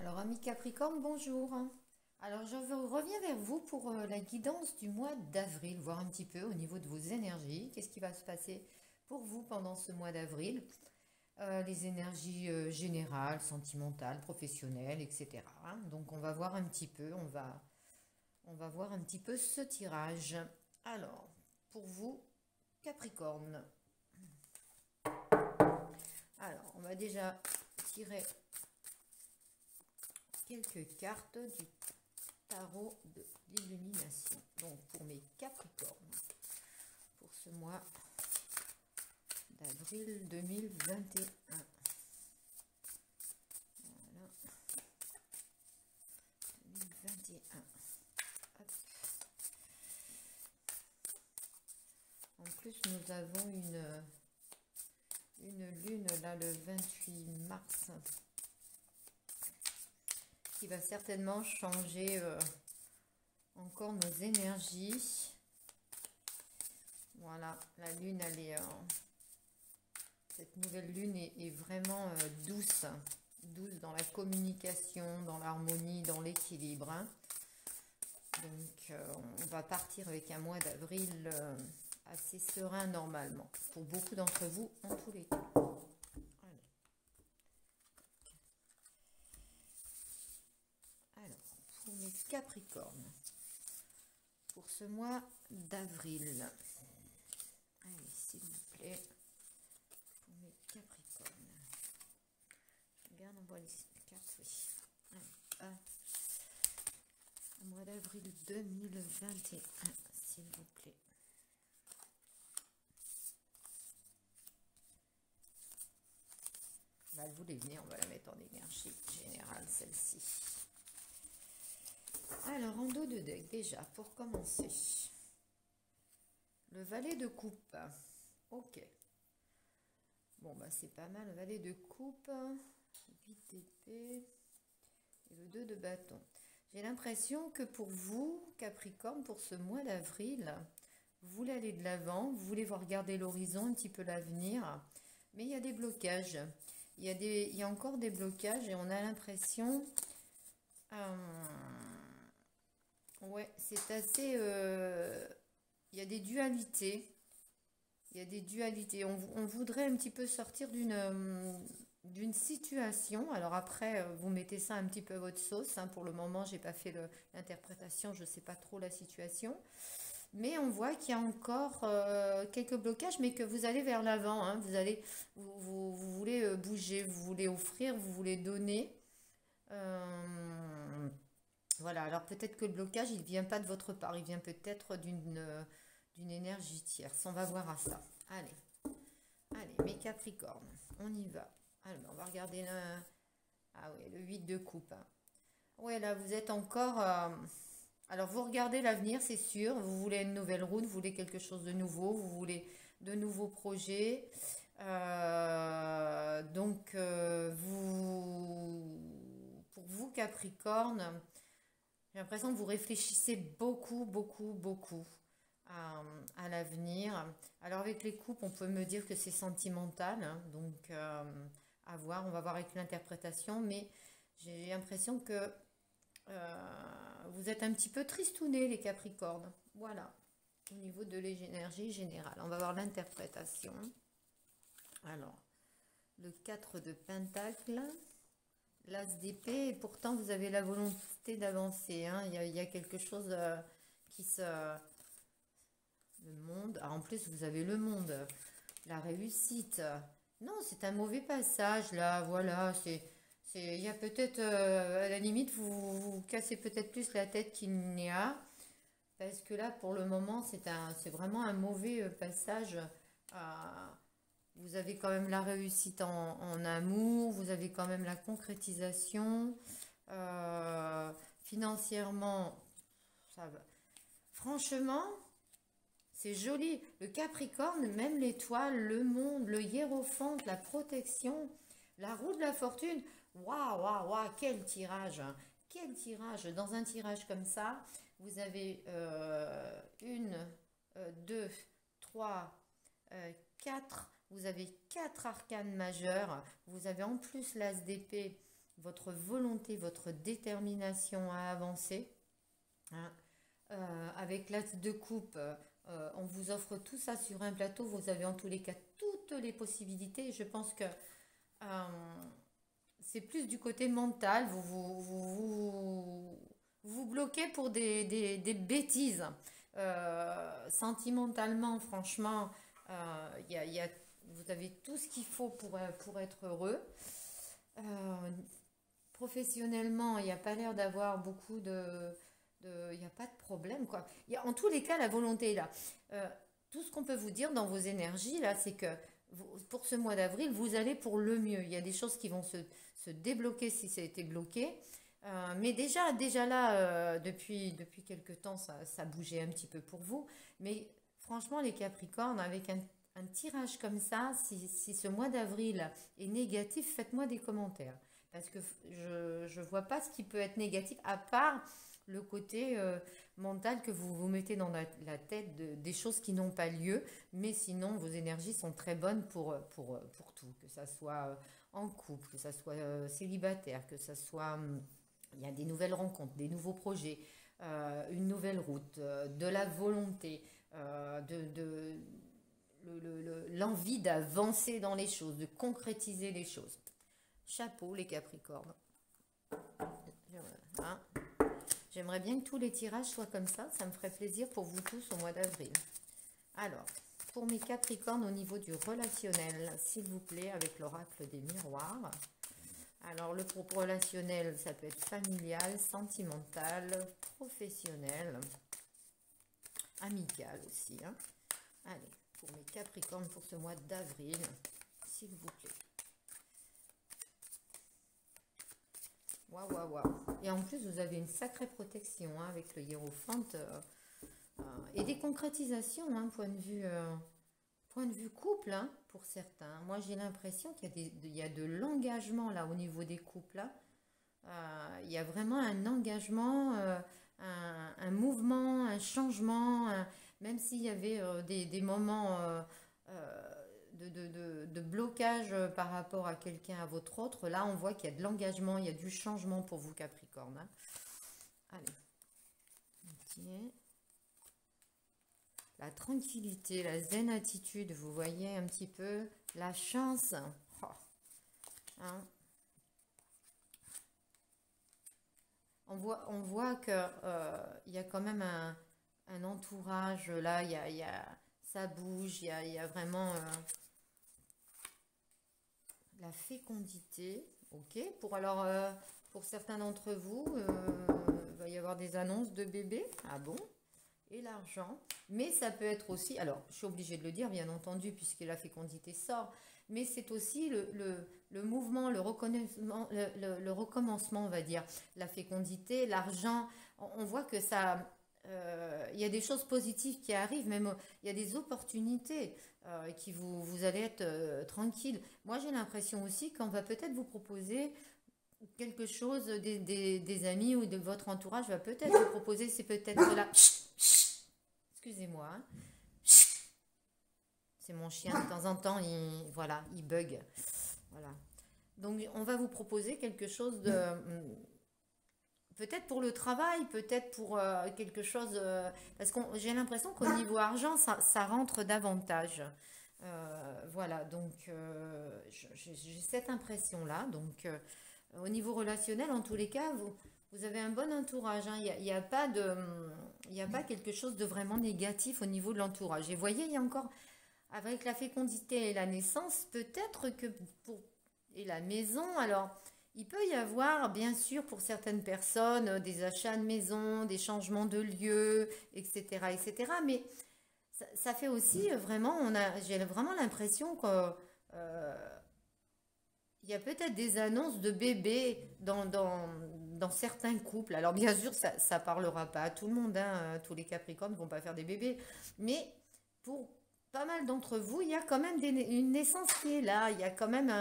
Alors, amis Capricorne, bonjour. Alors, reviens vers vous pour la guidance du mois d'avril, voir un petit peu au niveau de vos énergies. Qu'est-ce qui va se passer pour vous pendant ce mois d'avril? Les énergies générales, sentimentales, professionnelles, etc. Donc, on va voir un petit peu, on va voir un petit peu ce tirage. Alors, pour vous, Capricorne. Alors, on va déjà tirer quelques cartes du tarot de l'illumination. Donc pour mes Capricornes, pour ce mois d'avril 2021. Voilà. 2021. Hop. En plus, nous avons une lune là le 28 mars qui va certainement changer encore nos énergies. Voilà, la lune, elle est, cette nouvelle lune est vraiment douce, douce dans la communication, dans l'harmonie, dans l'équilibre. Donc, on va partir avec un mois d'avril assez serein normalement, pour beaucoup d'entre vous en tous les cas. Alors, pour mes Capricornes, pour ce mois d'avril, allez, s'il vous plaît, pour mes Capricornes, je regarde, on voit les cartes, oui. Allez, un mois d'avril 2021, s'il vous plaît. Elle voulait venir, on va la mettre en énergie générale, celle-ci. Alors, en dos de deck, déjà, pour commencer, le valet de coupe. Ok. Bon, bah c'est pas mal, le valet de coupe, 8 d'épée et le 2 de bâton. J'ai l'impression que pour vous, Capricorne, pour ce mois d'avril, vous voulez aller de l'avant, vous voulez voir regarder l'horizon, un petit peu l'avenir, mais il y a des blocages. Il y a encore des blocages et on a l'impression... ouais, c'est assez... il y a des dualités. Il y a des dualités. On voudrait un petit peu sortir d'une situation. Alors après, vous mettez ça un petit peu à votre sauce. Pour le moment, j'ai pas fait l'interprétation. Je ne sais pas trop la situation. Mais on voit qu'il y a encore quelques blocages, mais que vous allez vers l'avant. Vous voulez bouger, vous voulez offrir, vous voulez donner. Voilà, alors peut-être que le blocage, il ne vient pas de votre part, il vient peut-être d'une énergie tierce. On va voir à ça. Allez, mes Capricornes, on y va. Alors, on va regarder ah oui, le 8 de coupe. Ouais, là, vous êtes encore... alors, vous regardez l'avenir, c'est sûr. Vous voulez une nouvelle route, vous voulez quelque chose de nouveau, vous voulez de nouveaux projets. Donc, pour vous, Capricorne, j'ai l'impression que vous réfléchissez beaucoup, beaucoup, beaucoup à l'avenir. Alors, avec les couples, on peut me dire que c'est sentimental. Donc, à voir, on va voir avec l'interprétation. Mais j'ai l'impression que vous êtes un petit peu tristounés, les Capricornes. Voilà, au niveau de l'énergie générale. On va voir l'interprétation. Alors, le 4 de Pentacle, l'As d'épée, et pourtant vous avez la volonté d'avancer. Il y a quelque chose qui se... Le monde. Ah, en plus, vous avez le monde, la réussite. Non, c'est un mauvais passage, là. Voilà, il y a peut-être, à la limite, vous cassez peut-être plus la tête qu'il n'y a. Parce que là, pour le moment, c'est vraiment un mauvais passage. Vous avez quand même la réussite en amour, vous avez quand même la concrétisation. Financièrement, ça va. Franchement, c'est joli. Le Capricorne, même l'étoile, le monde, le hiérophante, la protection, la roue de la fortune. Waouh, waouh, waouh, quel tirage! Quel tirage! Dans un tirage comme ça, vous avez une, deux, trois, quatre. Vous avez quatre arcanes majeures. Vous avez en plus l'as d'épée votre volonté, votre détermination à avancer. Hein. Avec l'as de coupe, on vous offre tout ça sur un plateau. Vous avez en tous les cas toutes les possibilités. Je pense que c'est plus du côté mental. Vous bloquez pour des bêtises. Sentimentalement, franchement, vous avez tout ce qu'il faut pour être heureux. Euh, Professionnellement, il n'y a pas l'air d'avoir beaucoup il n'y a pas de problème, quoi. En tous les cas, la volonté est là. Euh, Tout ce qu'on peut vous dire dans vos énergies, là, c'est que pour ce mois d'avril, vous allez pour le mieux. Il y a des choses qui vont se débloquer si ça a été bloqué. Mais déjà là, depuis quelque temps, ça bougeait un petit peu pour vous. Mais franchement, les Capricornes, avec un tirage comme ça, si ce mois d'avril est négatif, faites-moi des commentaires. Parce que je ne vois pas ce qui peut être négatif, à part le côté mental que vous vous mettez dans la tête des choses qui n'ont pas lieu. Mais sinon, vos énergies sont très bonnes pour tout. Que ça soit en couple, que ça soit célibataire, que ça soit... il y a des nouvelles rencontres, des nouveaux projets, une nouvelle route, de la volonté, l'envie d'avancer dans les choses, de concrétiser les choses. Chapeau les Capricornes. Hein. J'aimerais bien que tous les tirages soient comme ça me ferait plaisir pour vous tous au mois d'avril. Alors, pour mes Capricornes au niveau du relationnel, s'il vous plaît, avec l'oracle des miroirs. Alors, le groupe relationnel, ça peut être familial, sentimental, professionnel, amical aussi. Hein. Allez, pour mes Capricornes pour ce mois d'avril, s'il vous plaît. Waouh, waouh, waouh. Et en plus, vous avez une sacrée protection hein, avec le hiérophante et des concrétisations, hein, point de vue couple, hein, pour certains. Moi, j'ai l'impression qu'il y a de l'engagement là au niveau des couples. Là. Il y a vraiment un engagement, un mouvement, un changement, même s'il y avait des moments de blocage par rapport à quelqu'un, à votre autre, là on voit qu'il y a de l'engagement, il y a du changement pour vous Capricorne. Hein. Allez. Okay. La tranquillité, la zen attitude, vous voyez un petit peu la chance. Oh. Hein. On voit que il y a quand même un entourage là, ça bouge, il y a vraiment la fécondité. Ok. Pour certains d'entre vous, il va y avoir des annonces de bébés. Ah bon? Et l'argent. Mais ça peut être aussi, alors je suis obligée de le dire bien entendu puisque la fécondité sort, mais c'est aussi le mouvement, le reconnaissement, le recommencement, on va dire, la fécondité, l'argent. On voit que ça, il y a des choses positives qui arrivent, même il y a des opportunités qui vous allez être tranquille. Moi j'ai l'impression aussi qu'on va peut-être vous proposer quelque chose, des amis ou de votre entourage va peut-être vous proposer, c'est peut-être là. Excusez-moi. Hein. C'est mon chien, de temps en temps, il bug. Voilà. Donc, on va vous proposer quelque chose de... Peut-être pour le travail, peut-être pour quelque chose... parce que j'ai l'impression qu'au niveau argent, ça rentre davantage. Voilà, donc j'ai cette impression-là. Donc, au niveau relationnel, en tous les cas, vous avez un bon entourage. Hein. Il n'y a pas quelque chose de vraiment négatif au niveau de l'entourage. Et vous voyez, il y a encore, avec la fécondité et la naissance, peut-être que et la maison, alors, il peut y avoir, bien sûr, pour certaines personnes, des achats de maison, des changements de lieu, etc., etc. Mais ça fait aussi vraiment, j'ai vraiment l'impression que... il y a peut-être des annonces de bébés dans certains couples. Alors bien sûr, ça parlera pas à tout le monde, hein. Tous les Capricornes ne vont pas faire des bébés. Mais pour pas mal d'entre vous, il y a quand même une naissance qui est là. Il y a quand même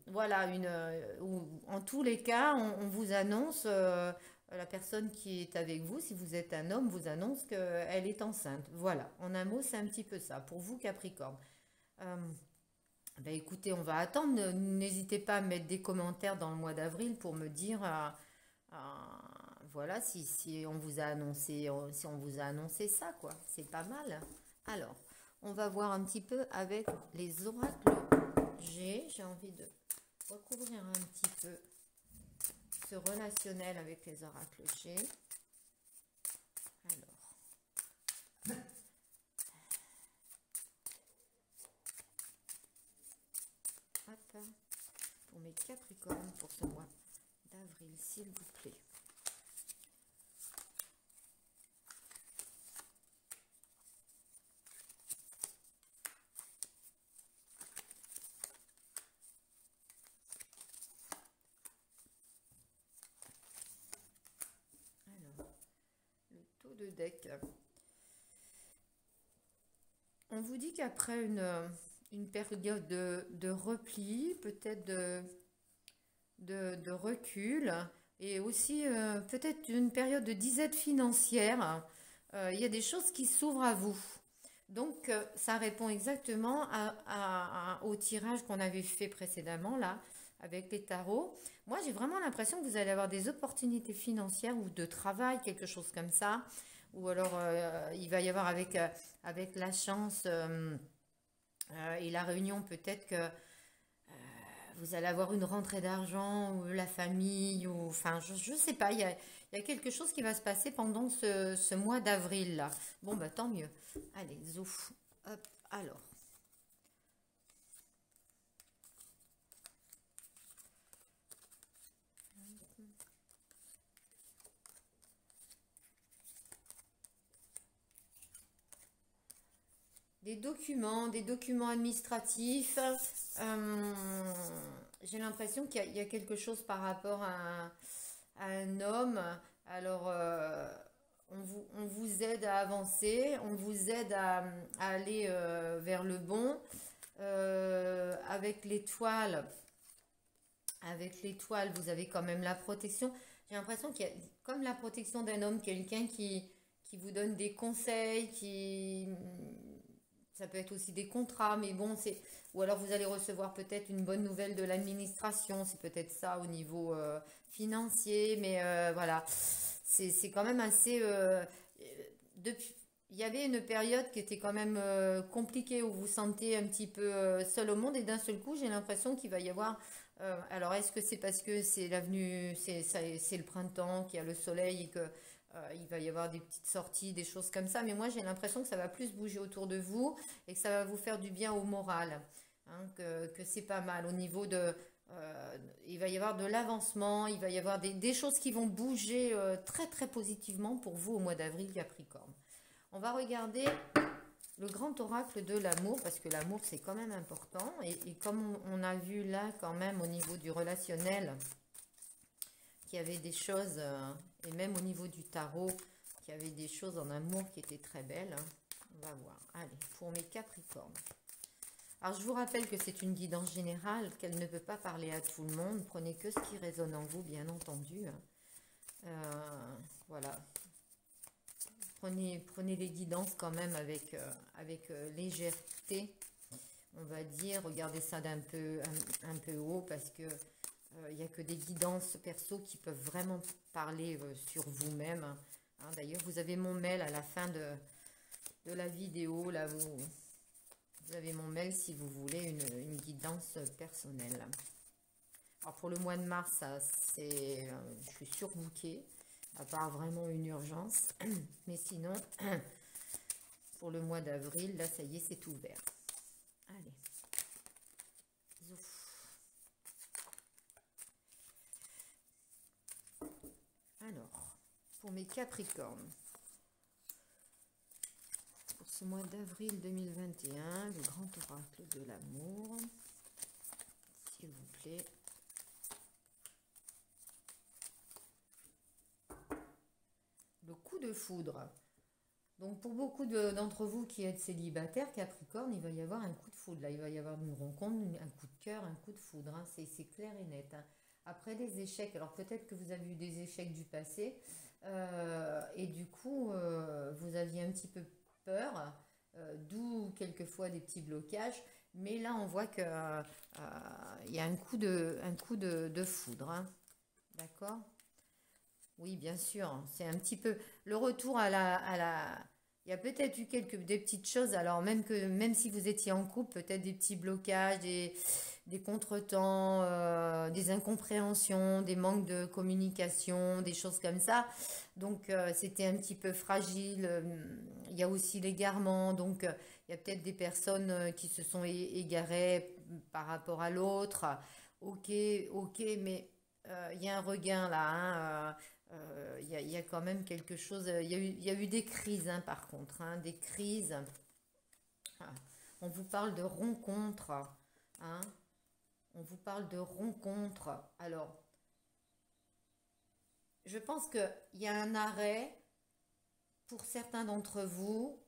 voilà, en tous les cas, on vous annonce, la personne qui est avec vous, si vous êtes un homme, vous annonce qu'elle est enceinte. Voilà, en un mot, c'est un petit peu ça. Pour vous, Capricorne. Ben écoutez, on va attendre. N'hésitez pas à mettre des commentaires dans le mois d'avril pour me dire, voilà, si on vous a annoncé, si on vous a annoncé ça, quoi. C'est pas mal. Alors, on va voir un petit peu avec les oracles G. J'ai envie de recouvrir un petit peu ce relationnel avec les oracles G. Alors, hop, pour mes Capricornes pour ce mois d'avril, s'il vous plaît. Alors, le taux de deck. On vous dit qu'après une période de repli, peut-être de recul, et aussi peut-être une période de disette financière, il y a des choses qui s'ouvrent à vous. Donc, ça répond exactement au tirage qu'on avait fait précédemment, là, avec les tarots. Moi, j'ai vraiment l'impression que vous allez avoir des opportunités financières ou de travail, quelque chose comme ça. Ou alors, il va y avoir avec la chance et la réunion, peut-être que vous allez avoir une rentrée d'argent ou la famille, ou enfin, je sais pas, il y a quelque chose qui va se passer pendant ce mois d'avril là. Bon, bah tant mieux. Allez, zouf. Hop, alors. Des documents administratifs. euh, j'ai l'impression qu'il y a quelque chose par rapport à un homme. Alors, on vous aide à avancer, on vous aide à aller vers le bon. Avec l'étoile, vous avez quand même la protection. J'ai l'impression qu'il y a comme la protection d'un homme, quelqu'un qui vous donne des conseils, ça peut être aussi des contrats, mais bon, ou alors vous allez recevoir peut-être une bonne nouvelle de l'administration, c'est peut-être ça au niveau financier, mais voilà, c'est quand même assez. Depuis, il y avait une période qui était quand même compliquée où vous vous sentez un petit peu seul au monde et d'un seul coup, j'ai l'impression qu'il va y avoir. Alors, est-ce que c'est parce que c'est l'avenue, c'est le printemps, qu'il y a le soleil et que il va y avoir des petites sorties, des choses comme ça. Mais moi, j'ai l'impression que ça va plus bouger autour de vous et que ça va vous faire du bien au moral. Hein, que c'est pas mal au niveau de. Il va y avoir de l'avancement, il va y avoir des choses qui vont bouger très très positivement pour vous au mois d'avril, Capricorne. On va regarder le grand oracle de l'amour, parce que l'amour c'est quand même important. Et comme on a vu là quand même au niveau du relationnel, qu'il y avait des choses, et même au niveau du tarot, qu'il y avait des choses en amour qui étaient très belles. On va voir. Allez, pour mes Capricornes. Alors, je vous rappelle que c'est une guidance générale, qu'elle ne peut pas parler à tout le monde. Prenez que ce qui résonne en vous, bien entendu. Voilà. Prenez les guidances quand même avec légèreté, on va dire. Regardez ça un peu haut parce que il n'y a que des guidances perso qui peuvent vraiment parler sur vous-même. Hein, d'ailleurs, vous avez mon mail à la fin de la vidéo. Là, vous avez mon mail si vous voulez une guidance personnelle. Alors, pour le mois de mars, je suis surbookée, à part vraiment une urgence. Mais sinon, pour le mois d'avril, là, ça y est, c'est ouvert. Allez. Zouf. Alors, pour mes Capricornes, pour ce mois d'avril 2021, le grand oracle de l'amour, s'il vous plaît. Le coup de foudre. Donc pour beaucoup d'entre vous qui êtes célibataires, Capricorne, il va y avoir un coup de foudre. Là, il va y avoir une rencontre, un coup de cœur, un coup de foudre. Hein. C'est clair et net. Hein. Après des échecs, alors peut-être que vous avez eu des échecs du passé, et du coup, vous aviez un petit peu peur, d'où quelquefois des petits blocages. Mais là, on voit que il y a un coup de foudre, hein. D'accord? Oui, bien sûr. C'est un petit peu le retour Il y a peut-être eu des petites choses. Alors même si vous étiez en couple, peut-être des petits blocages, des contretemps, des incompréhensions, des manques de communication, des choses comme ça. Donc c'était un petit peu fragile. Il y a aussi l'égarement. Donc il y a peut-être des personnes qui se sont égarées par rapport à l'autre. Ok, ok, mais il y a un regain là, hein. Il y a quand même quelque chose. Il y a eu des crises, hein, par contre, hein, des crises. Ah, on vous parle de rencontres, hein. On vous parle de rencontres. Alors, je pense qu'il y a un arrêt pour certains d'entre vous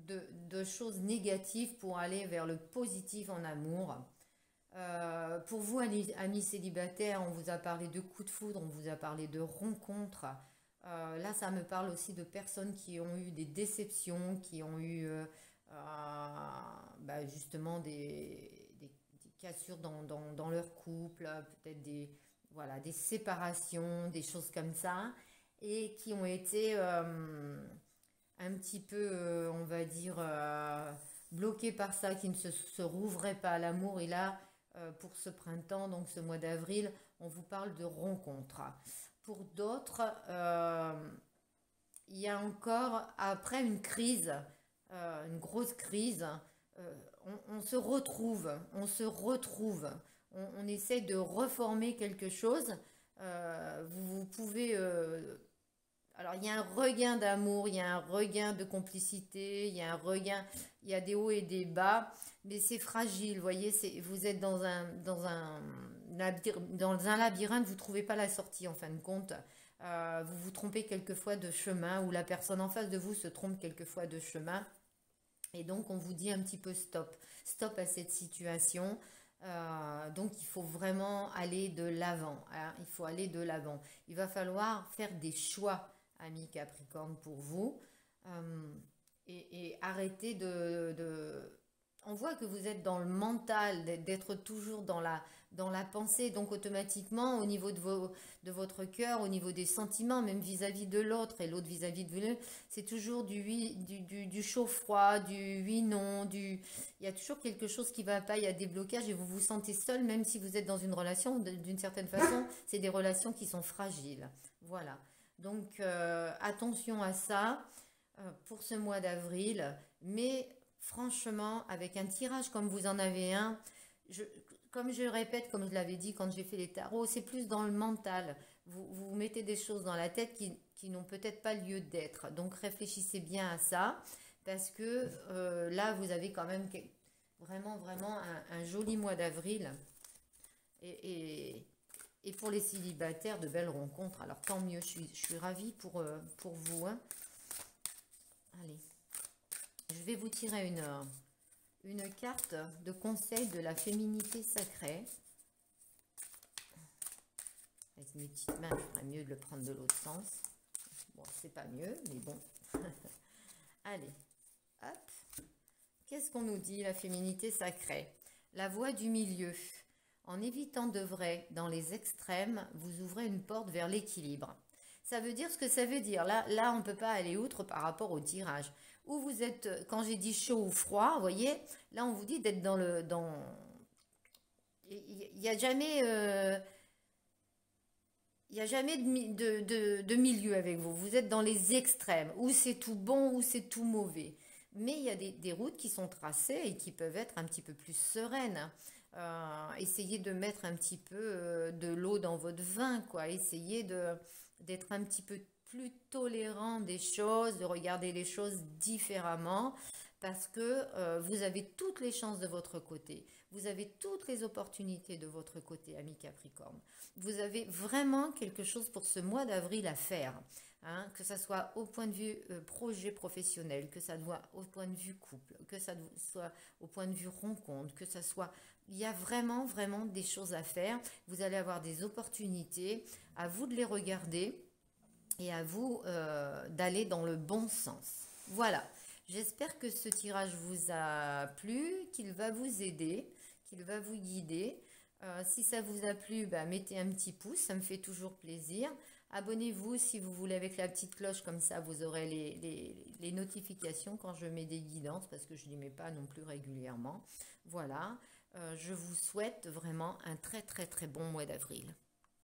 de choses négatives pour aller vers le positif en amour. Pour vous, amis célibataires, on vous a parlé de coups de foudre, on vous a parlé de rencontres. Là, ça me parle aussi de personnes qui ont eu des déceptions, qui ont eu justement des cassures dans leur couple, peut-être voilà, des séparations, des choses comme ça, et qui ont été un petit peu, on va dire, bloqués par ça, qui ne se rouvraient pas à l'amour. Et là, pour ce printemps, donc ce mois d'avril, on vous parle de rencontres. Pour d'autres, il y a encore, après une crise, une grosse crise, on se retrouve, on essaie de reformer quelque chose. Vous pouvez alors, il y a un regain d'amour, il y a un regain de complicité, il y a un regain, il y a des hauts et des bas, mais c'est fragile, vous voyez, vous êtes dans un labyrinthe, vous ne trouvez pas la sortie en fin de compte. Vous vous trompez quelquefois de chemin, ou la personne en face de vous se trompe quelquefois de chemin, et donc on vous dit un petit peu stop, stop à cette situation. Donc il faut vraiment aller de l'avant, hein. Il faut aller de l'avant. Il va falloir faire des choix, amis Capricorne, pour vous. Euh, et arrêter On voit que vous êtes dans le mental, d'être toujours dans la pensée, donc automatiquement au niveau de votre cœur, au niveau des sentiments, même vis-à-vis de l'autre et l'autre vis-à-vis de vous, c'est toujours du oui, du chaud-froid, du oui-non, il y a toujours quelque chose qui ne va pas, il y a des blocages et vous vous sentez seul, même si vous êtes dans une relation, d'une certaine façon, c'est des relations qui sont fragiles. Voilà. Donc attention à ça pour ce mois d'avril, mais franchement, avec un tirage comme vous en avez un, je, comme je répète, comme je l'avais dit quand j'ai fait les tarots, c'est plus dans le mental. Vous mettez des choses dans la tête qui n'ont peut-être pas lieu d'être. Donc réfléchissez bien à ça, parce que là, vous avez quand même vraiment, vraiment un joli mois d'avril. Et, et pour les célibataires, de belles rencontres. Alors tant mieux, je suis ravie pour vous, hein. Allez, je vais vous tirer une carte de conseil de la féminité sacrée. Avec mes petites mains, je ferais mieux de le prendre de l'autre sens. Bon, c'est pas mieux, mais bon. Allez, hop. Qu'est-ce qu'on nous dit, la féminité sacrée? La voie du milieu. En évitant d'œuvrer dans les extrêmes, vous ouvrez une porte vers l'équilibre. Ça veut dire ce que ça veut dire. Là, on ne peut pas aller outre par rapport au tirage. Où vous êtes, quand j'ai dit chaud ou froid, vous voyez, là, on vous dit d'être il n'y a jamais, il y a jamais de milieu avec vous. Vous êtes dans les extrêmes, où c'est tout bon, où c'est tout mauvais. Mais il y a des routes qui sont tracées et qui peuvent être un petit peu plus sereines. Essayez de mettre un petit peu de l'eau dans votre vin, quoi. Essayez d'être un petit peu plus tolérant des choses, de regarder les choses différemment, parce que vous avez toutes les chances de votre côté. Vous avez toutes les opportunités de votre côté, ami Capricorne. Vous avez vraiment quelque chose pour ce mois d'avril à faire, hein, que ça soit au point de vue projet professionnel, que ça soit au point de vue couple, que ça soit au point de vue rencontre, que ça soit... Il y a vraiment, vraiment des choses à faire. Vous allez avoir des opportunités, à vous de les regarder et à vous d'aller dans le bon sens. Voilà. J'espère que ce tirage vous a plu, qu'il va vous aider, qu'il va vous guider. Si ça vous a plu, bah, mettez un petit pouce, ça me fait toujours plaisir. Abonnez-vous si vous voulez avec la petite cloche, comme ça vous aurez les notifications quand je mets des guidances, parce que je ne les mets pas non plus régulièrement. Voilà, je vous souhaite vraiment un très très très bon mois d'avril.